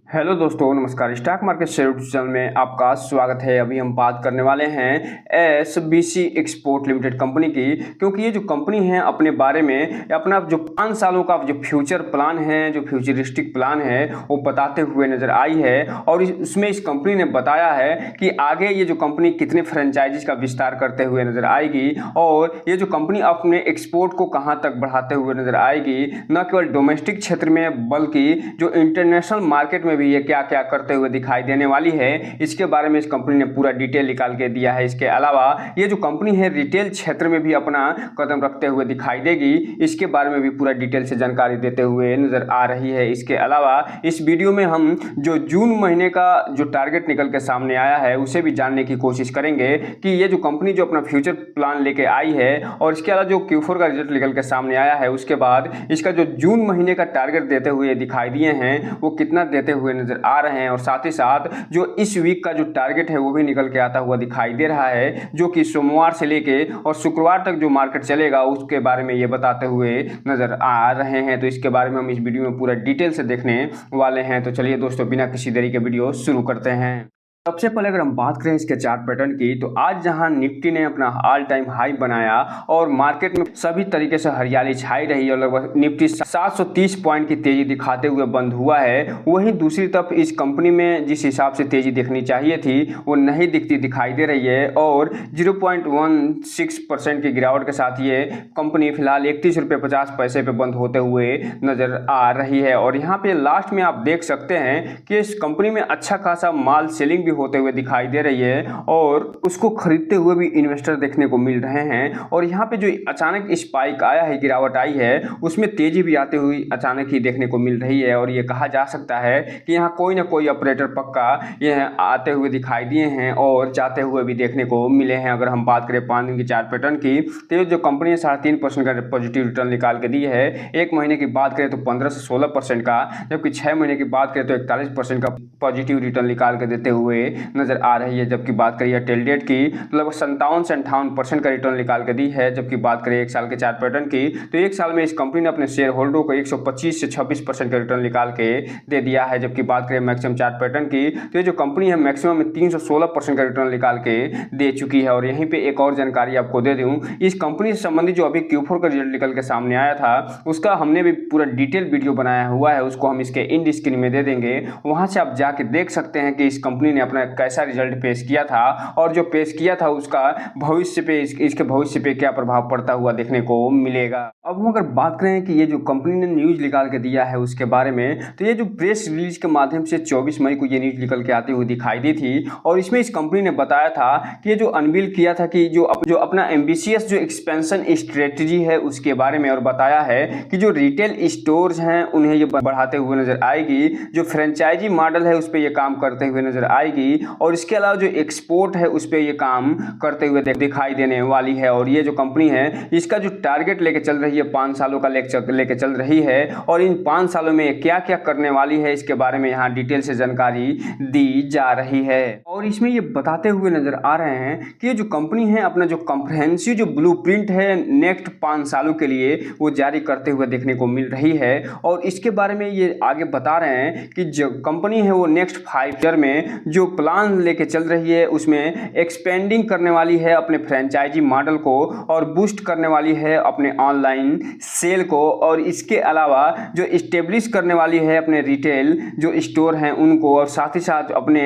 Hello दोस्तों, नमस्कार। Stock market share channel में आपका स्वागत है। अभी हम बात करने वाले हैं एसबीसी एक्सपोर्ट लिमिटेड कंपनी की, क्योंकि ये जो कंपनी है अपने बारे में अपना जो 5 सालों का जो फ्यूचर प्लान है, जो फ्यूचरिस्टिक प्लान है, वो बताते हुए नजर आई है। और उसमें इस कंपनी ने बताया है कि आगे ये जो कंपनी कितने फ्रेंचाइजीज का विस्तार करते हुए नजर आएगी और ये जो कंपनी अपने एक्सपोर्ट को कहाँ तक बढ़ाते हुए नजर आएगी, न केवल डोमेस्टिक क्षेत्र में बल्कि जो इंटरनेशनल मार्केट में भी ये क्या क्या करते हुए दिखाई देने वाली है, इसके बारे में इस कंपनी ने पूरा डिटेल निकाल के दिया है। इसके अलावा ये जो कंपनी है रिटेल क्षेत्र में भी अपना कदम रखते हुए दिखाई देगी, इसके बारे में भी पूरा डिटेल से जानकारी देते हुए नजर आ रही है। इसके अलावा इस वीडियो में हम जो जून महीने का जो टारगेट निकल के सामने आया है उसे भी जानने की कोशिश करेंगे कि ये जो कंपनी जो अपना फ्यूचर प्लान लेके आई है और इसके अलावा जो Q4 का रिजल्ट निकल के सामने आया है उसके बाद इसका जो जून महीने का टारगेट देते हुए दिखाई दिए हैं वो कितना देते हुए नजर आ रहे हैं। और साथ ही साथ जो इस वीक का जो टारगेट है वो भी निकल के आता हुआ दिखाई दे रहा है, जो कि सोमवार से लेके और शुक्रवार तक जो मार्केट चलेगा उसके बारे में ये बताते हुए नजर आ रहे हैं। तो इसके बारे में हम इस वीडियो में पूरा डिटेल से देखने वाले हैं। तो चलिए दोस्तों, बिना किसी देरी के वीडियो शुरू करते हैं। सबसे पहले अगर हम बात करें इसके चार्ट पैटर्न की, तो आज जहां निफ्टी ने अपना ऑल टाइम हाई बनाया और मार्केट में सभी तरीके से हरियाली छाई रही और लगभग निफ्टी 730 पॉइंट की तेजी दिखाते हुए बंद हुआ है, वहीं दूसरी तरफ इस कंपनी में जिस हिसाब से तेजी दिखनी चाहिए थी वो नहीं दिखती दिखाई दे रही है और 0.16% की गिरावट के साथ ये कंपनी फिलहाल 31 रुपये 50 पैसे पे बंद होते हुए नजर आ रही है। और यहाँ पे लास्ट में आप देख सकते हैं कि इस कंपनी में अच्छा खासा माल सेलिंग होते हुए दिखाई दे रही है और उसको खरीदते हुए भी इन्वेस्टर देखने को मिल रहे हैं। और यहाँ पे जो अचानक स्पाइक आया है, गिरावट आई है, उसमें तेजी भी आते हुए अचानक ही देखने को मिल रही है। और ये कहा जा सकता है कि यहाँ कोई ना कोई ऑपरेटर पक्का ये आते हुए दिखाई दिए हैं और जाते हुए भी देखने को मिले हैं। अगर हम बात करें 5 दिन की चार्ट पैटर्न की, तो ये जो कंपनी ने 3.5% का पॉजिटिव रिटर्न निकाल के दी है। एक महीने की बात करें तो 15 से 16% का, जबकि 6 महीने की बात करें तो 41% का पॉजिटिव रिटर्न निकाल के देते हुए नजर आ रही है। जबकि बात करिए टेल डेट की, तो लगभग 57 से 58% का रिटर्न निकाल के दी है। जबकि बात करें एक साल के चार्ट पैटर्न की, तो एक साल में इस कंपनी ने अपने शेयर होल्डरों को 125 से 26% का रिटर्न निकाल के दे दिया है। जबकि बात करें मैक्सिमम चार्ट पैटर्न की, तो ये जो कंपनी है मैक्सिमम में 316% का रिटर्न निकाल के दे चुकी है। और यहीं पे एक और जानकारी आपको दे दूं, इस कंपनी से संबंधित जो अभी Q4 का रिजल्ट निकल के सामने आया था उसका हमने भी पूरा डिटेल वीडियो बनाया हुआ है, उसको हम इसके इंड स्क्रीन में दे देंगे। वहां से आप जाके देख सकते हैं कि इस कंपनी ने अपना कैसा रिजल्ट पेश किया था और जो पेश किया था उसका भविष्य पे इसके भविष्य पे क्या प्रभाव पड़ता हुआ देखने को मिलेगा। अब हम अगर बात करें कि ये जो कंपनी ने न्यूज निकाल के दिया है उसके बारे में, तो ये जो प्रेस रिलीज के माध्यम से 24 मई को ये न्यूज निकल के आती हुई दिखाई दी थी। और इसमें इस कंपनी ने बताया था कि ये जो अनवील किया था कि जो अपना एम्बिशियस जो एक्सपेंशन स्ट्रेटजी है उसके बारे में, और बताया है कि जो रिटेल स्टोर्स हैं उन्हें ये बढ़ाते हुए नजर आएगी, जो फ्रेंचाइजी मॉडल है उस पर ये काम करते हुए नजर आएगी और इसके अलावा जो एक्सपोर्ट है उस पर ये काम करते हुए दिखाई देने वाली है। और ये जो कंपनी है इसका जो टारगेट लेके चल रही है 5 सालों का लेके चल रही है और इन 5 सालों में क्या क्या करने वाली है इसके बारे में यहाँ डिटेल से जानकारी दी जा रही है। और इसमें ये बताते हुए नजर आ रहे हैं कि ये जो कंपनी है अपना जो कॉम्प्रिहेंसिव जो ब्लूप्रिंट है नेक्स्ट 5 सालों के लिए वो जारी करते हुए देखने को मिल रही है। और इसके बारे में ये आगे बता रहे हैं कि जो कंपनी है वो नेक्स्ट 5 ईयर में जो प्लान लेके चल रही है उसमें एक्सपेंडिंग करने वाली है अपने फ्रेंचाइजी मॉडल को और बूस्ट करने वाली है अपने ऑनलाइन सेल को। और इसके अलावा जो इस्टेब्लिश करने वाली है अपने रिटेल जो स्टोर हैं उनको, और साथ ही साथ अपने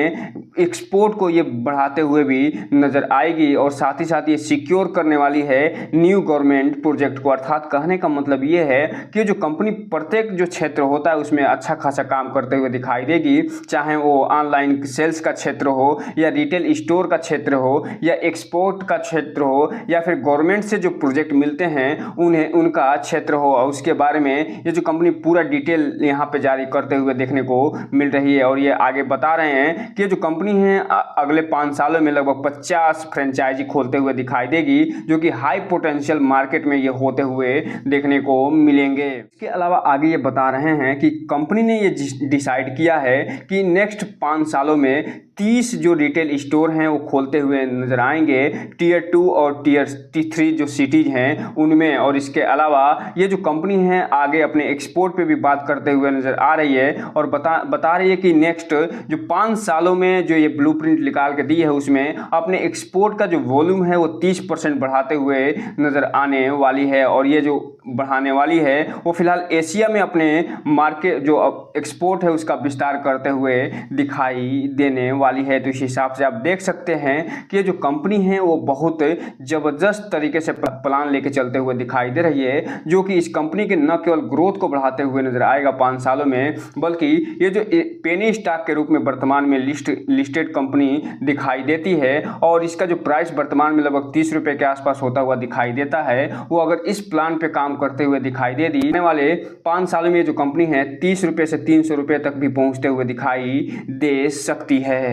एक्सपोर्ट को ये बढ़ाते हुए भी नजर आएगी। और साथ ही साथ ये सिक्योर करने वाली है न्यू गवर्नमेंट प्रोजेक्ट को। अर्थात कहने का मतलब ये है कि जो कंपनी प्रत्येक जो क्षेत्र होता है उसमें अच्छा खासा काम करते हुए दिखाई देगी, चाहे वो ऑनलाइन सेल्स का क्षेत्र हो या रिटेल स्टोर का क्षेत्र हो या एक्सपोर्ट का क्षेत्र हो या फिर गवर्नमेंट से जो प्रोजेक्ट मिलते हैं उन्हें उनका क्षेत्र हो। और उसके बारे में ये जो कंपनी पूरा डिटेल यहाँ पे जारी करते हुए देखने को मिल रही है। और ये आगे बता रहे हैं कि जो कंपनी है अगले 5 सालों में लगभग 50 फ्रेंचाइजी खोलते हुए दिखाई देगी, जो कि हाई पोटेंशियल मार्केट में ये होते हुए देखने को मिलेंगे। इसके अलावा आगे ये बता रहे हैं कि कंपनी ने ये डिसाइड किया है कि नेक्स्ट 5 सालों में 30 जो रिटेल स्टोर हैं वो खोलते हुए नजर आएंगे टियर 2 और टियर 3 जो सिटीज हैं उनमें। और इसके अलावा ये जो कंपनी है आगे अपने एक्सपोर्ट पे भी बात करते हुए नजर आ रही है और बता रही है कि नेक्स्ट जो 5 सालों में जो ये ब्लूप्रिंट निकाल के दी है उसमें अपने एक्सपोर्ट का जो वॉल्यूम है वो 30% बढ़ाते हुए नजर आने वाली है। और ये जो बढ़ाने वाली है वो फिलहाल एशिया में अपने मार्केट जो एक्सपोर्ट है उसका विस्तार करते हुए दिखाई देने वाली है। तो इस हिसाब से आप देख सकते हैं कि ये जो कंपनी है वो बहुत जबरदस्त तरीके से प्लान लेके चलते हुए दिखाई दे रही है, जो कि इस कंपनी के न केवल ग्रोथ को बढ़ाते हुए नजर आएगा 5 सालों में, बल्कि ये जो पेनी स्टॉक के रूप में वर्तमान में लिस्टेड कंपनी दिखाई देती है और इसका जो प्राइस वर्तमान में लगभग 30 रुपए के आसपास होता हुआ दिखाई देता है, वो अगर इस प्लान पे काम करते हुए दिखाई दे दी आने वाले 5 सालों में ये जो कंपनी है 30 रुपए से 300 रुपए तक भी पहुंचते हुए दिखाई दे सकती है।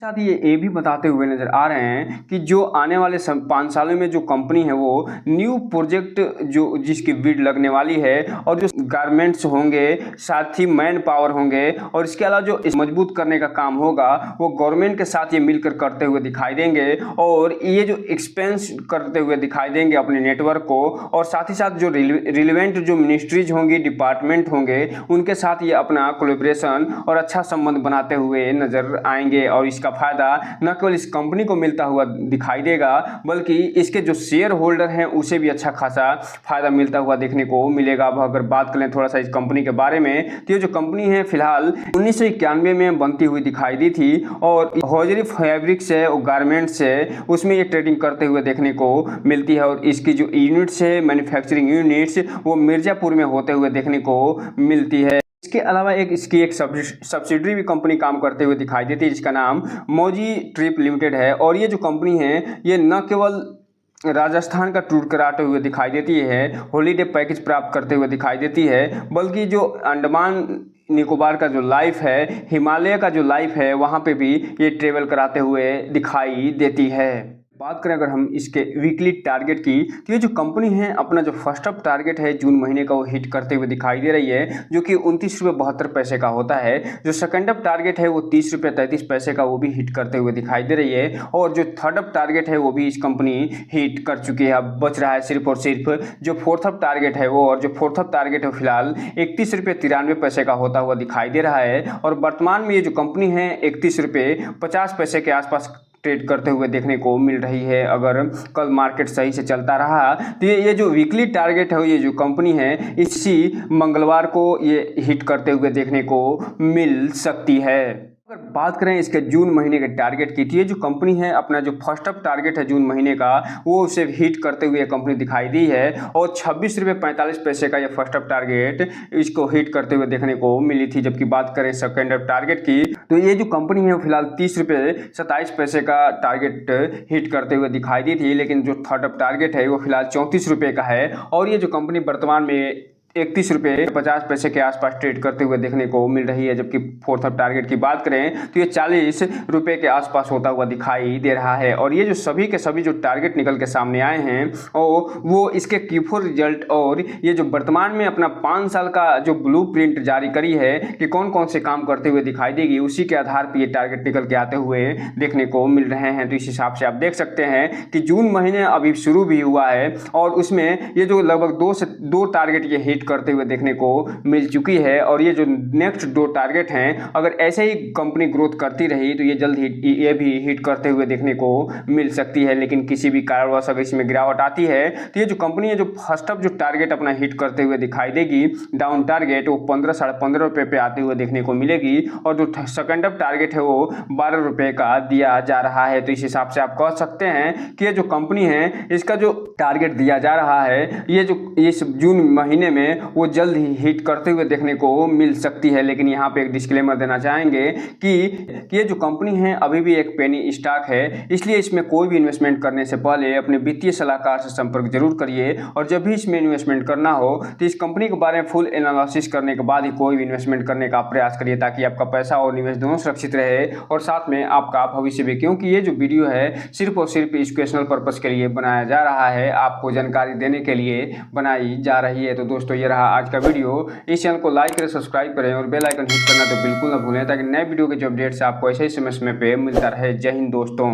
साथ ही ये भी बताते हुए नजर आ रहे हैं कि जो आने वाले 5 सालों में जो कंपनी है वो न्यू प्रोजेक्ट जो जिसकी बिड लगने वाली है और जो गारमेंट्स होंगे साथ ही मैन पावर होंगे और इसके अलावा जो मजबूत करने का काम होगा वो गवर्नमेंट के साथ ये मिलकर करते हुए दिखाई देंगे और ये जो एक्सपेंस करते हुए दिखाई देंगे अपने नेटवर्क को। और साथ ही साथ जो रिलेवेंट जो मिनिस्ट्रीज होंगी डिपार्टमेंट होंगे उनके साथ ये अपना कोलैबोरेशन और अच्छा संबंध बनाते हुए नजर आएंगे और इसका फायदा न केवल इस कंपनी को मिलता हुआ दिखाई देगा बल्कि इसके जो शेयर होल्डर हैं उसे भी अच्छा खासा फायदा मिलता हुआ देखने को मिलेगा। अब अगर बात करें थोड़ा सा इस कंपनी के बारे में तो ये जो कंपनी है फिलहाल 1991 में बनती हुई दिखाई दी थी और हॉजरी फैब्रिक्स है और गारमेंट्स है उसमें ये ट्रेडिंग करते हुए देखने को मिलती है और इसकी जो यूनिट्स है मैन्युफैक्चरिंग यूनिट्स वो मिर्जापुर में होते हुए देखने को मिलती है। इसके अलावा इसकी एक सब्सिडरी भी कंपनी काम करते हुए दिखाई देती है जिसका नाम मौजी ट्रिप लिमिटेड है। और ये जो कंपनी है ये न केवल राजस्थान का टूर कराते हुए दिखाई देती है, हॉलीडे पैकेज प्राप्त करते हुए दिखाई देती है, बल्कि जो अंडमान निकोबार का जो लाइफ है हिमालय का जो लाइफ है वहाँ पे भी ये ट्रेवल कराते हुए दिखाई देती है। बात करें अगर हम इसके वीकली टारगेट की तो ये जो कंपनी है अपना जो फर्स्ट अप टारगेट है जून महीने का वो हिट करते हुए दिखाई दे रही है जो कि 29 रुपये 72 पैसे का होता है। जो सेकंड अप टारगेट है वो 30 रुपये 33 पैसे का वो भी हिट करते हुए दिखाई दे रही है और जो थर्ड अप टारगेट है वो भी इस कंपनी हिट कर चुकी है। अब बच रहा है सिर्फ और सिर्फ जो फोर्थ अप टारगेट है वो, और जो फोर्थ अप टारगेट है फिलहाल 31 रुपये 93 पैसे का होता हुआ दिखाई दे रहा है और वर्तमान में ये जो कंपनी है 31 रुपये 50 पैसे के आसपास ट्रेड करते हुए देखने को मिल रही है। अगर कल मार्केट सही से चलता रहा तो ये जो वीकली टारगेट है ये जो कंपनी है इसी मंगलवार को ये हिट करते हुए देखने को मिल सकती है। अगर बात करें इसके जून महीने के टारगेट की तो ये जो कंपनी है अपना जो फर्स्ट अप टारगेट है जून महीने का वो उसे हिट करते हुए कंपनी दिखाई दी है और 26 रुपये 45 पैसे का ये फर्स्ट अप टारगेट इसको हिट करते हुए देखने को मिली थी। जबकि बात करें सेकेंड अप टारगेट की तो ये जो कंपनी है फिलहाल 30 रुपये 27 पैसे का टारगेट हिट करते हुए दिखाई दी थी, लेकिन जो थर्ड अप टारगेट है वो फिलहाल 34 रुपये का है और ये जो कंपनी वर्तमान में 31 रुपये 50 पैसे के आसपास ट्रेड करते हुए देखने को मिल रही है। जबकि फोर्थ अप टारगेट की बात करें तो ये 40 रुपये के आसपास होता हुआ दिखाई दे रहा है। और ये जो सभी के सभी जो टारगेट निकल के सामने आए हैं और वो इसके Q4 रिजल्ट और ये जो वर्तमान में अपना 5 साल का जो ब्लूप्रिंट जारी करी है कि कौन कौन से काम करते हुए दिखाई देगी उसी के आधार पर ये टारगेट निकल के आते हुए देखने को मिल रहे हैं। तो इस हिसाब से आप देख सकते हैं कि जून महीने अभी शुरू भी हुआ है और उसमें ये जो लगभग 2 टारगेट ये हिट करते हुए देखने को मिल चुकी है और ये जो नेक्स्ट 2 टारगेट हैं अगर ऐसे ही कंपनी ग्रोथ करती रही तो ये जल्द ही ये भी हिट करते हुए देखने को मिल सकती है। लेकिन किसी भी कारणवश अगर इसमें गिरावट आती है तो ये जो कंपनी है जो फर्स्ट अप जो टारगेट अपना हिट करते हुए दिखाई देगी डाउन टारगेट वो 15 साढ़े 15 रुपये पे आते हुए देखने को मिलेगी और जो सेकंड अप टारगेट है वो 12 रुपये का दिया जा रहा है। तो इस हिसाब से आप कह सकते हैं कि ये जो कंपनी है इसका जो टारगेट दिया जा रहा है ये जो इस जून महीने में वो जल्द ही हिट करते हुए देखने को मिल सकती है। लेकिन यहाँ पे एक डिस्क्लेमर देना चाहेंगे कि ये जो कंपनी है अभी भी एक पेनी स्टॉक है, इसलिए इसमें कोई भी इन्वेस्टमेंट करने से पहले अपने वित्तीय सलाहकार से संपर्क जरूर करिए और जब भी इसमें इन्वेस्टमेंट करना हो तो इस कंपनी के बारे में फुल एनालिसिस करने के बाद ही कोई भी इन्वेस्टमेंट करने का प्रयास करिए ताकि आपका पैसा और निवेश दोनों सुरक्षित रहे और साथ में आपका भविष्य भी। क्योंकि ये जो वीडियो है सिर्फ और सिर्फ एजुकेशनल पर्पज के लिए बनाया जा रहा है, आपको जानकारी देने के लिए बनाई जा रही है। तो दोस्तों ये रहा आज का वीडियो। इस चैनल को लाइक करें, सब्सक्राइब करें और बेल आइकन हिट करना तो बिल्कुल ना भूलें, ताकि नए वीडियो के जो अपडेट्स आपको ऐसे ही समय पे मिलता रहे। जय हिंद दोस्तों।